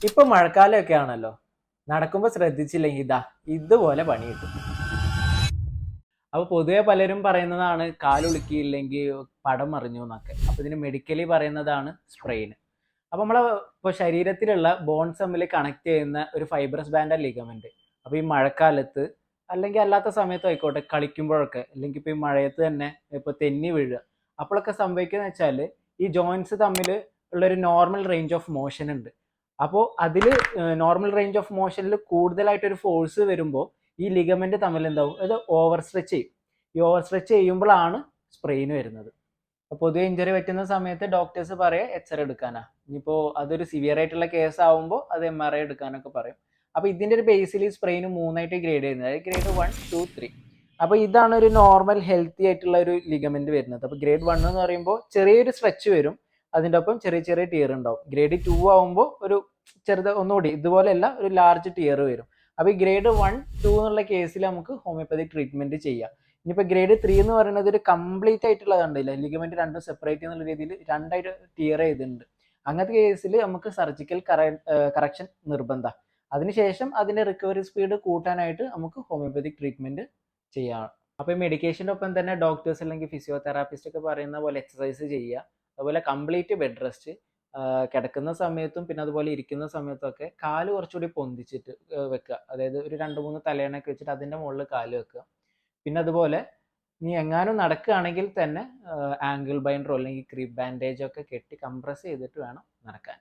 ഇപ്പൊ മഴക്കാലമൊക്കെ ആണല്ലോ, നടക്കുമ്പോൾ ശ്രദ്ധിച്ചില്ലെങ്കിൽ ഇതുപോലെ പണി കിട്ടും. അപ്പൊ പൊതുവെ പലരും പറയുന്നതാണ് കാലുളുക്കിയില്ലെങ്കിൽ പടം മറിഞ്ഞു എന്നൊക്കെ. അപ്പൊ ഇതിന് മെഡിക്കലി പറയുന്നതാണ് സ്പ്രെയിൻ. അപ്പൊ നമ്മളെ ഇപ്പോൾ ശരീരത്തിലുള്ള ബോൺസ് തമ്മിൽ കണക്ട് ചെയ്യുന്ന ഒരു ഫൈബ്രസ് ബാൻഡ് ലിഗമെന്റ്. അപ്പൊ ഈ മഴക്കാലത്ത് അല്ലെങ്കിൽ അല്ലാത്ത സമയത്തും ആയിക്കോട്ടെ, കളിക്കുമ്പോഴൊക്കെ അല്ലെങ്കിൽ ഇപ്പൊ ഈ മഴയത്ത് തന്നെ ഇപ്പൊ തെന്നി വീഴുക, അപ്പോഴൊക്കെ സംഭവിക്കുന്നത് വെച്ചാൽ ഈ ജോയിന്റ്സ് തമ്മിൽ ഉള്ളൊരു നോർമൽ റേഞ്ച് ഓഫ് മോഷൻ ഉണ്ട്. അപ്പോൾ അതിൽ നോർമൽ റേഞ്ച് ഓഫ് മോഷനിൽ കൂടുതലായിട്ടൊരു ഫോഴ്സ് വരുമ്പോൾ ഈ ലിഗമെന്റ് തമ്മിൽ എന്താവും, അത് ഓവർ സ്ട്രെച്ച് ചെയ്യും. ഈ ഓവർ സ്ട്രെച്ച് ചെയ്യുമ്പോഴാണ് സ്പ്രെയിൻ വരുന്നത്. പൊതുവെ ഇഞ്ചറി പറ്റുന്ന സമയത്ത് ഡോക്ടേഴ്സ് പറയാ എക്സ്റേ എടുക്കാനാ. ഇനിയിപ്പോൾ അതൊരു സിവിയർ ആയിട്ടുള്ള കേസ് ആവുമ്പോൾ അത് MRI എടുക്കാനൊക്കെ പറയും. അപ്പോൾ ഇതിന്റെ ഒരു ബേസിൽ സ്പ്രെയിൻ മൂന്നായിട്ട് ഗ്രേഡ് ചെയ്യുന്നത്, അതായത് ഗ്രേഡ് 1, 2, 3. അപ്പോൾ ഇതാണ് ഒരു നോർമൽ ഹെൽത്തി ആയിട്ടുള്ള ഒരു ലിഗമെന്റ് വരുന്നത്. അപ്പോൾ ഗ്രേഡ് 1 എന്ന് പറയുമ്പോൾ ചെറിയൊരു സ്ട്രെച്ച് വരും, അതിൻ്റെ ഒപ്പം ചെറിയ ചെറിയ ടിയർ ഉണ്ടാവും. ഗ്രേഡ് 2 ആവുമ്പോൾ ഒരു ഒന്നുകൂടി ഇതുപോലെയല്ല, ഒരു ലാർജ് ടിയർ വരും. അപ്പോൾ ഈ ഗ്രേഡ് 1, 2 എന്നുള്ള കേസിൽ നമുക്ക് ഹോമിയോപ്പതിക് ട്രീറ്റ്മെന്റ് ചെയ്യാം. ഇനിയിപ്പോൾ ഗ്രേഡ് 3 എന്ന് പറയുന്നത് ഒരു കംപ്ലീറ്റ് ആയിട്ടുള്ള കണ്ടില്ല, ലിഗമെന്റ് രണ്ടും സെപ്പറേറ്റ് എന്നുള്ള രീതിയിൽ രണ്ടായിട്ട് ടിയർ ചെയ്തിട്ടുണ്ട്. അങ്ങനത്തെ കേസിൽ നമുക്ക് സർജിക്കൽ കറക്ഷൻ നിർബന്ധം. അതിനുശേഷം അതിന്റെ റിക്കവറി സ്പീഡ് കൂട്ടാനായിട്ട് നമുക്ക് ഹോമിയോപ്പതിക് ട്രീറ്റ്മെന്റ് ചെയ്യാം. അപ്പോൾ ഈ മെഡിക്കേഷൻ്റെ ഒപ്പം തന്നെ ഡോക്ടേഴ്സ് അല്ലെങ്കിൽ ഫിസിയോതെറാപ്പിസ്റ്റ് ഒക്കെ പറയുന്ന പോലെ എക്സസൈസ് ചെയ്യുക, അതുപോലെ കംപ്ലീറ്റ് ബെഡ് റെസ്റ്റ്. കിടക്കുന്ന സമയത്തും പിന്നെ അതുപോലെ ഇരിക്കുന്ന സമയത്തും ഒക്കെ കാല് കുറച്ചുകൂടി പൊന്തിച്ചിട്ട് വെക്കുക. അതായത് ഒരു 2-3 തലയണയൊക്കെ വെച്ചിട്ട് അതിന്റെ മുകളിൽ കാല് വെക്കുക. പിന്നെ അതുപോലെ നീ എങ്ങാനും നടക്കുകയാണെങ്കിൽ തന്നെ ആംഗിൾ ബൈൻഡറോ അല്ലെങ്കിൽ ക്രീപ്പ് ബാൻഡേജോ ഒക്കെ കെട്ടി കംപ്രസ് ചെയ്തിട്ട് വേണം നടക്കാൻ.